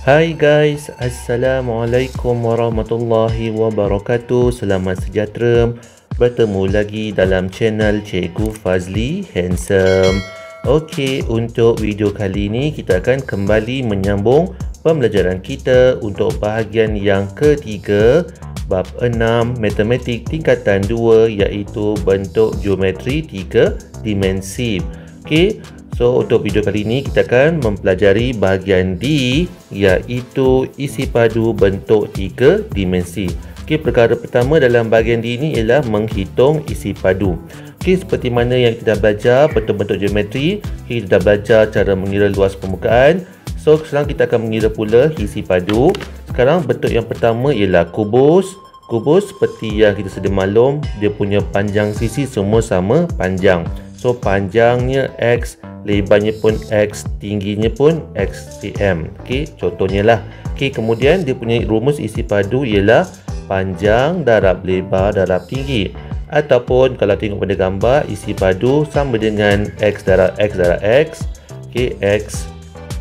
Hai guys, Assalamualaikum warahmatullahi wabarakatuh. Selamat sejahtera. Bertemu lagi dalam channel Cikgu Fazli Handsome. Okey, untuk video kali ini kita akan kembali menyambung pembelajaran kita untuk bahagian yang ketiga, bab 6 matematik tingkatan 2, iaitu bentuk geometri 3 dimensi. Okey, so untuk video kali ini kita akan mempelajari bahagian D, iaitu isi padu bentuk 3 dimensi. Okey, perkara pertama dalam bahagian D ini ialah menghitung isi padu. Okey, seperti mana yang kita belajar bentuk-bentuk geometri, kita dah belajar cara mengira luas permukaan. So sekarang kita akan mengira pula isi padu. Sekarang bentuk yang pertama ialah kubus. Kubus seperti yang kita sedia maklum, dia punya panjang sisi semua sama panjang. So panjangnya X, lebarnya pun X, tingginya pun X cm. Okey, contohnya lah. Okey, kemudian dia punya rumus isi padu ialah panjang darab lebar darab tinggi. Ataupun kalau tengok pada gambar, isi padu sama dengan X darab X darab X. Okey, X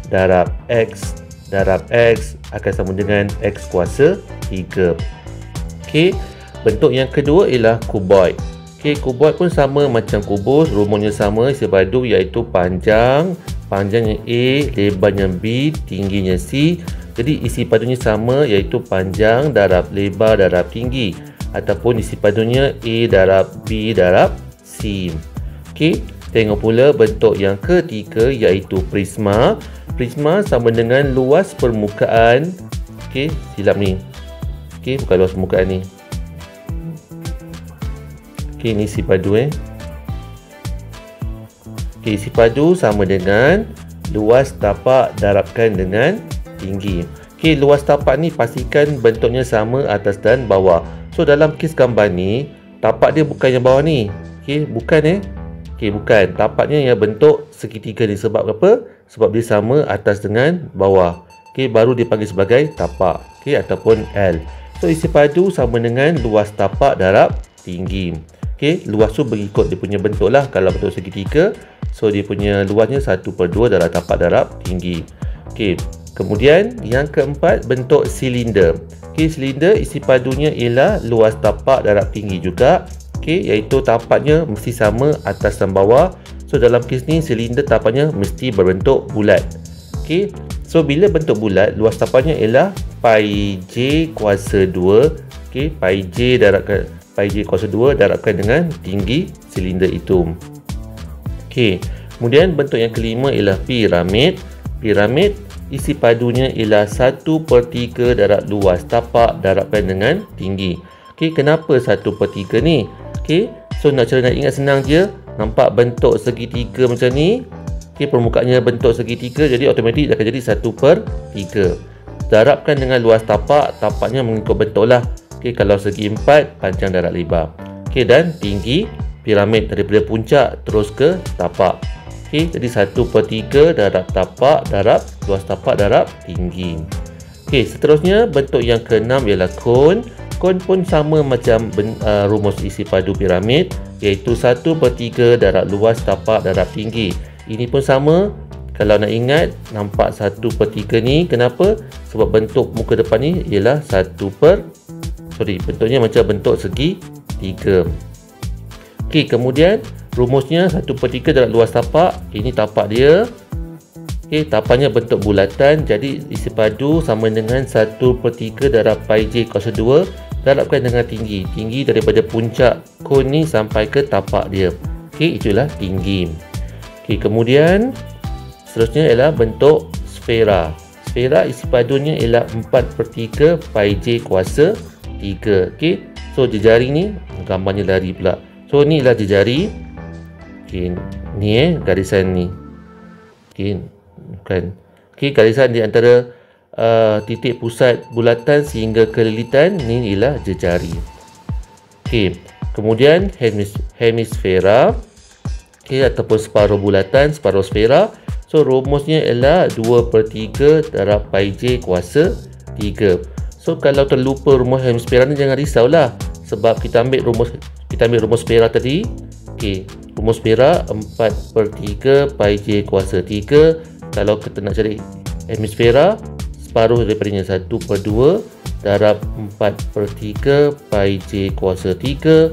darab X darab X akan sama dengan X kuasa 3. Okey, bentuk yang kedua ialah kuboid. Okey, kuboid pun sama macam kubus, rumusnya sama, isi padu iaitu panjangnya A, lebarnya B, tingginya C. Jadi isi padunya sama iaitu panjang darab lebar darab tinggi, ataupun isi padunya A darab B darab C. Okey, tengok pula bentuk yang ketiga iaitu prisma. Prisma sama dengan luas permukaan. Okey, silap ni. Okey, bukan luas permukaan ni. Okey, ni isi padu Okey, isi padu sama dengan luas tapak darabkan dengan tinggi. Okey, luas tapak ni pastikan bentuknya sama atas dan bawah. So dalam kes gambar ni, tapak dia bukan yang bawah ni. Okey, bukan Okey, bukan. Tapaknya yang bentuk segitiga ni. Sebab apa? Sebab dia sama atas dengan bawah. Okey, baru dipanggil sebagai tapak. Okey, ataupun L. So isi padu sama dengan luas tapak darab tinggi. Okey, luas tu berikut dia punya bentuk lah. Kalau bentuk segitiga, so dia punya luasnya 1/2 darab tapak darab tinggi. Okey, kemudian yang keempat bentuk silinder. Okey, silinder isi padunya ialah luas tapak darab tinggi juga. Okey, iaitu tapaknya mesti sama atas dan bawah. So dalam kes ni silinder tapaknya mesti berbentuk bulat. Okey, so bila bentuk bulat, luas tapaknya ialah pi j kuasa 2. Okey, pi j kuasa 2 darabkan dengan tinggi silinder itu. Okey, kemudian bentuk yang kelima ialah piramid. Piramid isi padunya ialah 1/3 darab luas tapak darabkan dengan tinggi. Okey, kenapa 1/3 ni? Okey, so nak ingat senang je. Nampak bentuk segitiga macam ni. Okey, permukaannya bentuk segitiga, jadi automatik akan jadi 1/3. Darabkan dengan luas tapak, tapaknya mengikut bentuk lah. Okey, kalau segi 4, panjang darab lebar. Okey, dan tinggi piramid daripada puncak terus ke tapak. Okey, jadi 1/3 darab tapak darab luas tapak darab tinggi. Okey, seterusnya bentuk yang keenam ialah kon. Kon pun sama macam rumus isi padu piramid, iaitu 1/3 darab luas tapak darab tinggi. Ini pun sama. Kalau nak ingat, nampak 1/3 ni, kenapa? Sebab bentuk muka depan ni ialah bentuknya macam bentuk segi 3. Okey, kemudian rumusnya 1/3 darab luas tapak. Ini tapak dia. Okey, tapaknya bentuk bulatan, jadi isi padu sama dengan 1/3 darab pi j kuasa 2 darabkan dengan tinggi. Tinggi daripada puncak kon ni sampai ke tapak dia. Okey, itulah tinggi. Okey, kemudian seterusnya ialah bentuk sfera. Sfera isi padunya ialah 4/3 pi j kuasa 3. Okey, so jejari ni gambarnya lari pula. So ni ialah jejari. Okey, ni garisan ni. Okey, bukan. Okey, garisan di antara titik pusat bulatan sehingga ke lilitan, ni ialah jejari. Okey, kemudian hemisfera. Okey, ataupun separuh bulatan, separuh sfera. So rumusnya ialah 2/3 darab pi j kuasa 3. So kalau terlupa rumus hemisfera ni, jangan risaulah, sebab kita ambil rumus sfera tadi. Okey, rumus sfera 4/3 pi j kuasa 3. Kalau kita nak cari hemisfera separuh daripadanya 1/2 darab 4/3 pi J kuasa 3.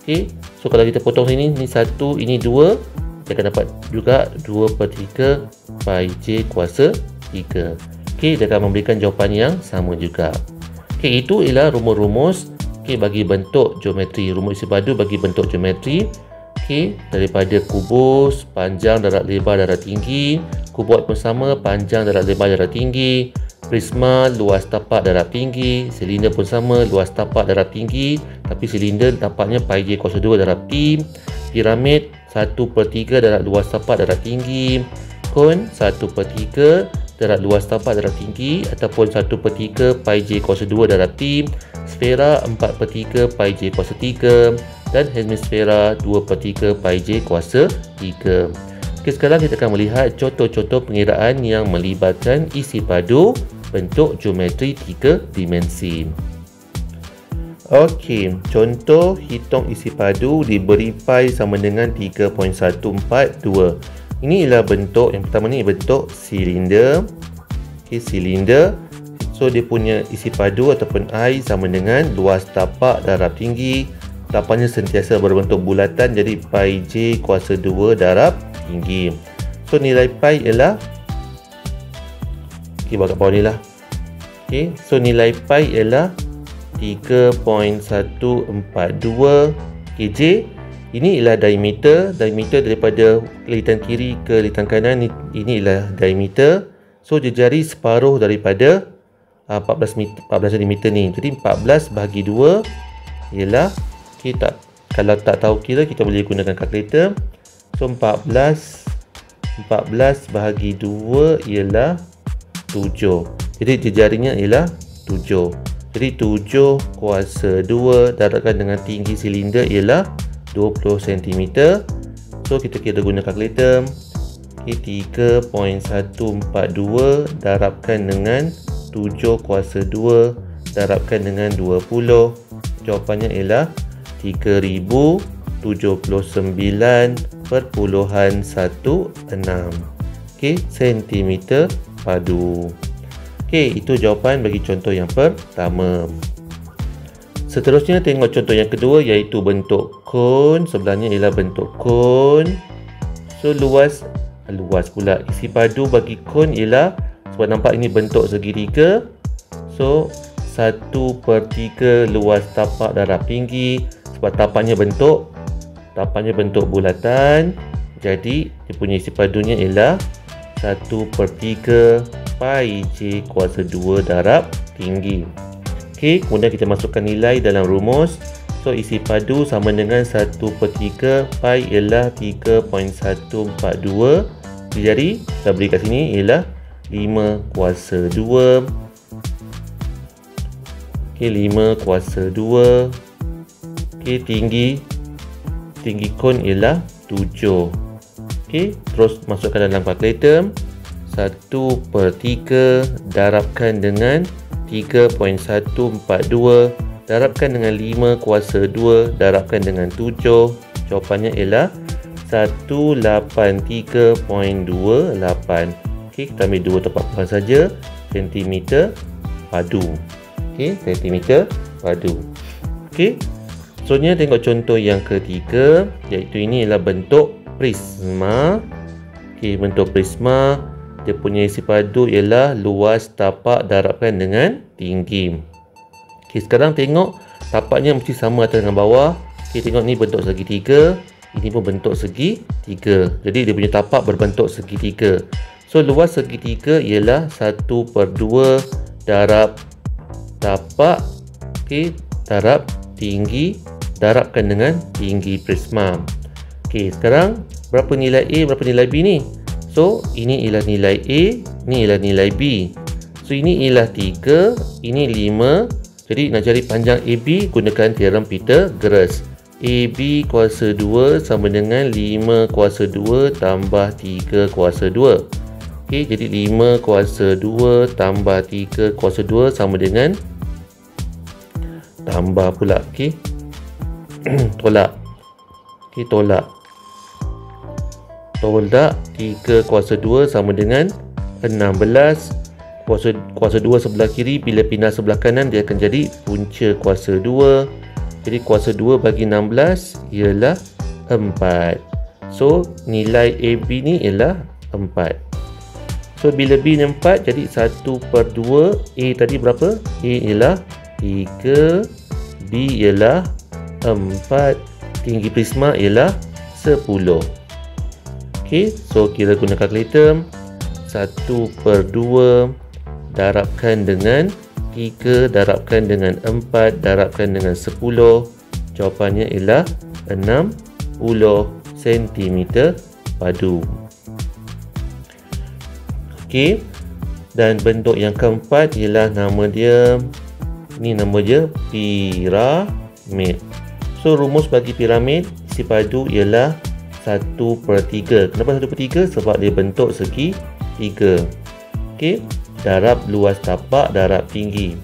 Okey, so kalau kita potong sini, ni 1, ini 2, kita akan dapat juga 2/3 pi J kuasa 3. Okey, dia akan memberikan jawapan yang sama juga. Okey, itu ialah rumus-rumus bagi bentuk geometri. Rumus isi padu bagi bentuk geometri. Okey, daripada kubus, panjang, darab, lebar, darab, tinggi. Kuboid pun sama, panjang, darab, lebar, darab, tinggi. Prisma, luas tapak, darab, tinggi. Silinder pun sama, luas tapak, darab, tinggi. Tapi silinder dapatnya pi J kuasa 2 darab T. Piramid 1/3 darab luas tapak, darab, tinggi. Kon 1/3 darab luas tapak, darab, tinggi, ataupun 1/3 pi J kuasa 2 darab T. Sfera 4/3 pi J kuasa 3 dan hemisfera 2/3 pi J kuasa 3. Okey, sekarang kita akan melihat contoh-contoh pengiraan yang melibatkan isi padu bentuk geometri 3 dimensi. Okey, contoh hitung isi padu diberi pi sama dengan 3.142. Ini ialah bentuk yang pertama ni, bentuk silinder. Okey, silinder. So dia punya isi padu ataupun I sama dengan luas tapak darab tinggi. Tapaknya sentiasa berbentuk bulatan, jadi pi J kuasa 2 darab tinggi. So nilai pi ialah, okey, buat kat bawah ni lah. Okey, so nilai pi ialah 3.142 kJ. Ini ialah diameter. Diameter daripada lilitan kiri ke lilitan kanan, ini ialah diameter. So jejari separuh daripada 14 cm ni. Jadi 14 bahagi 2 ialah, okay, kalau tak tahu kira, kita boleh gunakan kalkulator. So 14 bahagi 2 ialah 7. Jadi jejarinya ialah 7. Jadi 7 kuasa 2 darabkan dengan tinggi silinder ialah 20 cm. So kita kira guna kalkulator. Okay, 3.142 darabkan dengan 7 kuasa 2 darabkan dengan 20. Jawapannya ialah 3079.16. Okey, sentimeter padu. Okey, itu jawapan bagi contoh yang pertama. Seterusnya tengok contoh yang kedua, iaitu bentuk kon. Sebelahnya ialah bentuk kon. So luas pula. Isi padu bagi kon ialah, sebab nampak ini bentuk segitiga. So 1/3 luas tapak darab tinggi. Sebab tapaknya bentuk bulatan, jadi dia punya isi padunya ialah 1/3 pi J kuasa 2 darab tinggi. Okey, kemudian kita masukkan nilai dalam rumus. So isi padu sama dengan 1/3 pi ialah 3.142. Jadi kita beri kat sini ialah 5 kuasa 2. Okey, 5 kuasa 2. Okey, tinggi kon ialah 7. Okey, terus masukkan dalam kalkulator. 1/3 darabkan dengan 3.142 darabkan dengan 5 kuasa 2 darabkan dengan 7. Jawapannya ialah 183.28. Okey, kita ambil 2 tempat puan saja. Sentimeter padu. Okey, sentimeter padu. Okey, seterusnya tengok contoh yang ketiga, iaitu ini ialah bentuk prisma. Okey, bentuk prisma, dia punya isi padu ialah luas tapak darabkan dengan tinggi. Okey, sekarang tengok tapaknya mesti sama atas dengan bawah. Okey, tengok ni bentuk segitiga, ini pun bentuk segitiga. Jadi dia punya tapak berbentuk segitiga. So luas segitiga ialah 1/2 darab tapak, okey, darab tinggi darabkan dengan tinggi prisma. Okey, sekarang berapa nilai A, berapa nilai B ni? So ini ialah nilai A, ini ialah nilai B. So ini ialah 3, ini 5. Jadi nak cari panjang AB, gunakan teorem Pythagoras. AB kuasa 2 sama dengan 5 kuasa 2 tambah 3 kuasa 2. Okey, jadi 5 kuasa 2 tambah 3 kuasa 2 sama dengan, tambah pula, okey. Tolak. Okey, tolak 3 kuasa 2 sama dengan 16. kuasa 2 sebelah kiri, bila pindah sebelah kanan dia akan jadi punca kuasa 2. Jadi kuasa 2 bagi 16 ialah 4. So nilai AB ni ialah 4. So bila B ni 4, jadi 1/2. A tadi berapa? A ialah 3, B ialah 4, tinggi prisma ialah 10. Okey, so kira guna kalkulator. 1/2 darabkan dengan 3 darabkan dengan 4 darabkan dengan 10. Jawapannya ialah 60 cm padu. Okey, dan bentuk yang keempat ialah nama dia piramid. So rumus bagi piramid isi padu ialah 1/3. Kenapa 1/3? Sebab dia bentuk segi 3. Okey, darab luas tapak darab tinggi.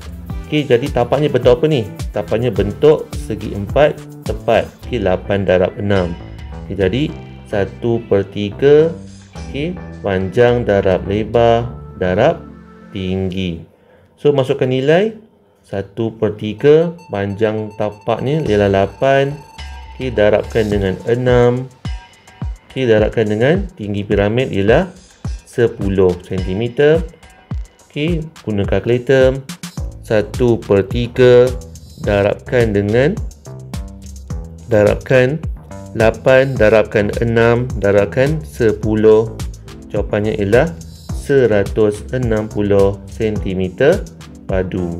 Okey, jadi tapaknya bentuk apa ni? Tapaknya bentuk segi 4 tepat. Okey, 8 darab 6. Okey, jadi 1/3. Okey, panjang darab lebar darab tinggi. So masukkan nilai 1/3, panjang tapaknya ialah 8. Okey, darabkan dengan 6. Okey, darabkan dengan tinggi piramid ialah 10 cm. Okey, guna kalkulator. 1/3 darabkan 8 darabkan 6 darabkan 10. Jawapannya ialah 160 cm padu.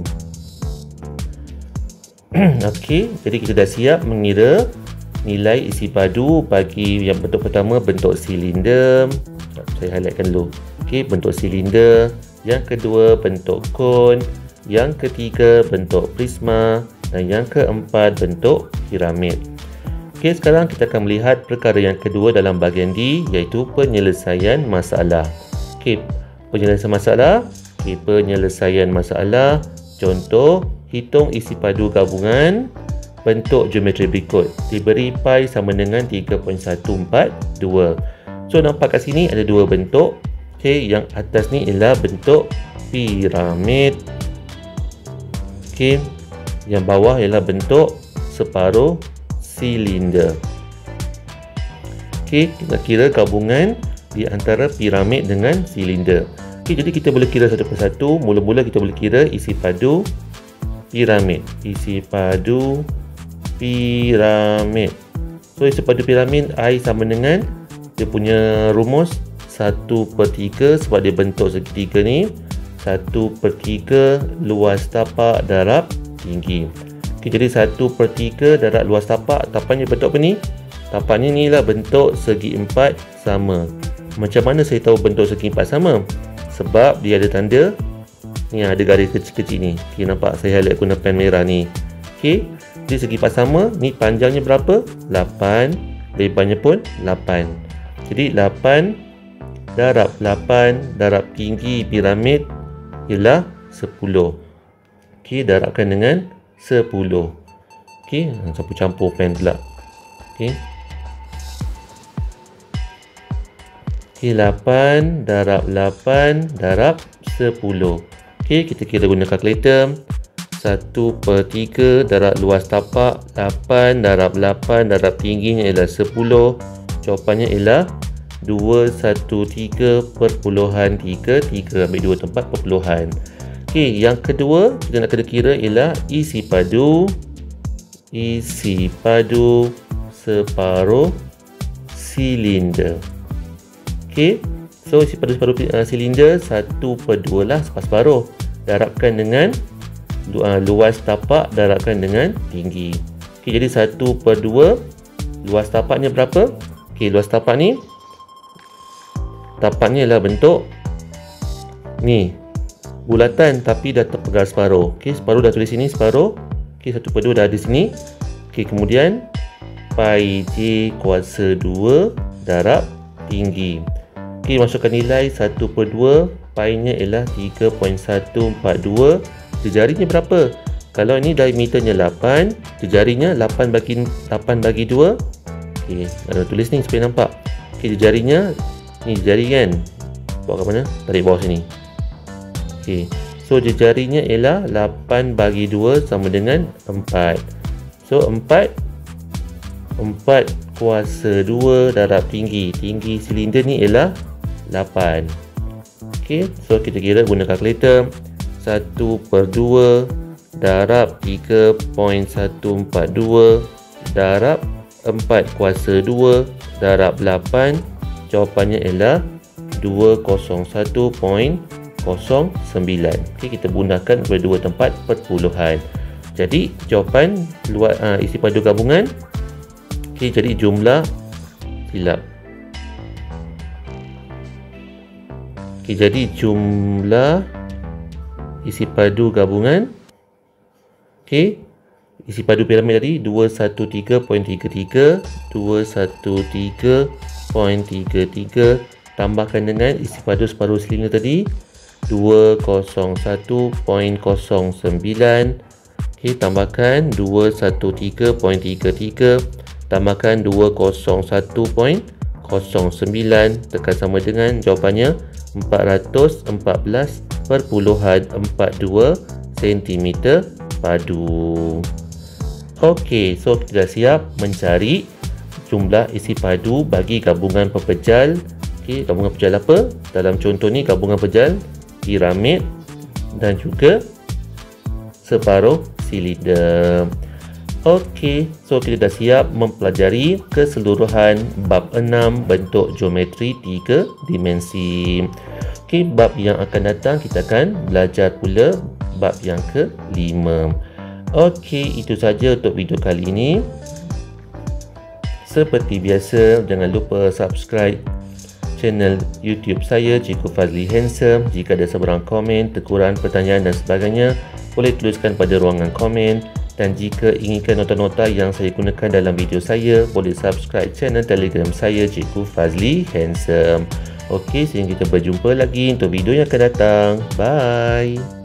Okey, jadi kita dah siap mengira nilai isi padu bagi yang bentuk pertama, bentuk silinder. Saya highlightkan dulu. Okey, bentuk silinder. Yang kedua, bentuk kon. Yang ketiga, bentuk prisma. Dan yang keempat, bentuk piramid. Okey, sekarang kita akan melihat perkara yang kedua dalam bahagian D, iaitu penyelesaian masalah. Okey, penyelesaian masalah. Okey, penyelesaian masalah. Contoh, hitung isi padu gabungan bentuk geometri berikut. Diberi pi sama dengan 3.142. So nampak kat sini ada dua bentuk. Okey, yang atas ni ialah bentuk piramid. Okey, yang bawah ialah bentuk separuh silinder. Okey, kita kira gabungan di antara piramid dengan silinder. Okey, jadi kita boleh kira satu persatu. Mula-mula kita boleh kira isi padu piramid. Isi padu piramid. So isi padu piramid I sama dengan dia punya rumus 1/3 sebab dia bentuk segitiga ni. 1/3 luas tapak darab tinggi. Okay, jadi 1/3 darab luas tapak. Tapaknya bentuk apa ni? Tapaknya ni lah bentuk segi 4 sama. Macam mana saya tahu bentuk segi 4 sama? Sebab dia ada tanda ni, ada garis kecil-kecil ni. Okay, nampak saya highlight guna pen merah ni. Okay, jadi segi 4 sama. Ni panjangnya berapa? 8. Lebarnya pun 8. Jadi 8 darab 8 darab tinggi piramid ialah 10. Okey, darabkan dengan 10. Okey, campur-campur pen pula. Okey. Okey, 8 darab 8 darab 10. Okey, kita kira guna kalkulator. 1/3 darab luas tapak 8 darab 8 darab tingginya ialah 10. Jawapannya ialah 213.33. Ambil 2 tempat perpuluhan. Okey, yang kedua kita nak kena kira ialah isi padu separuh silinder. Okey, so isi padu separuh silinder 1/2 lah, separuh. Darabkan dengan luas tapak darabkan dengan tinggi. Okey, jadi 1/2 luas tapaknya berapa? Okey, luas tapak ni, tapaknya ialah bentuk ni, bulatan tapi dah terpegar separuh. Okey, separuh dah tulis sini, separuh. Okey, 1/2 dah ada sini. Okey, kemudian pi j kuasa 2 darab tinggi. Okey, masukkan nilai 1/2, pi-nya ialah 3.142. Jejarinya berapa? Kalau ini diameternya 8, jejarinya 8 bagi 2. Okey, ada tulis ni supaya nampak. Okey, jarinya ni jari kan. Bawa ke mana? Tarik bawah sini. Okey. So jarinya ialah 8 bagi 2 sama dengan 4. So 4 kuasa 2 darab tinggi. Tinggi silinder ni ialah 8. Okey, so kita kira guna kalkulator. 1/2 darab 3.142 darab 4 kuasa 2 darab 8. Jawapannya ialah 201.09. Okey, kita gunakan berdua tempat perpuluhan. Jadi jawapan isi padu gabungan. Okey, jadi jumlah silap. Okey, jadi jumlah isi padu gabungan. Okey, isi padu piramid tadi 213.33, 213.33 tambahkan dengan isi padu separuh silinder tadi 201.09. Okey, tambahkan 213.33 tambahkan 201.09 tekan sama dengan jawapannya 414.42 cm padu. Okey, so kita dah siap mencari jumlah isi padu bagi gabungan pepejal. Okey, gabungan pepejal apa? Dalam contoh ni gabungan pepejal piramid dan juga separuh silinder. Okey, so kita dah siap mempelajari keseluruhan bab 6 bentuk geometri 3 dimensi. Okey, bab yang akan datang kita akan belajar pula bab yang ke-5. Okey, itu saja untuk video kali ini. Seperti biasa, jangan lupa subscribe channel YouTube saya, Cikgu Fazli Handsome. Jika ada sebarang komen, tekuran, pertanyaan dan sebagainya, boleh tuliskan pada ruangan komen. Dan jika inginkan nota-nota yang saya gunakan dalam video saya, boleh subscribe channel Telegram saya, Cikgu Fazli Handsome. Okey, sehingga kita berjumpa lagi untuk video yang akan datang. Bye.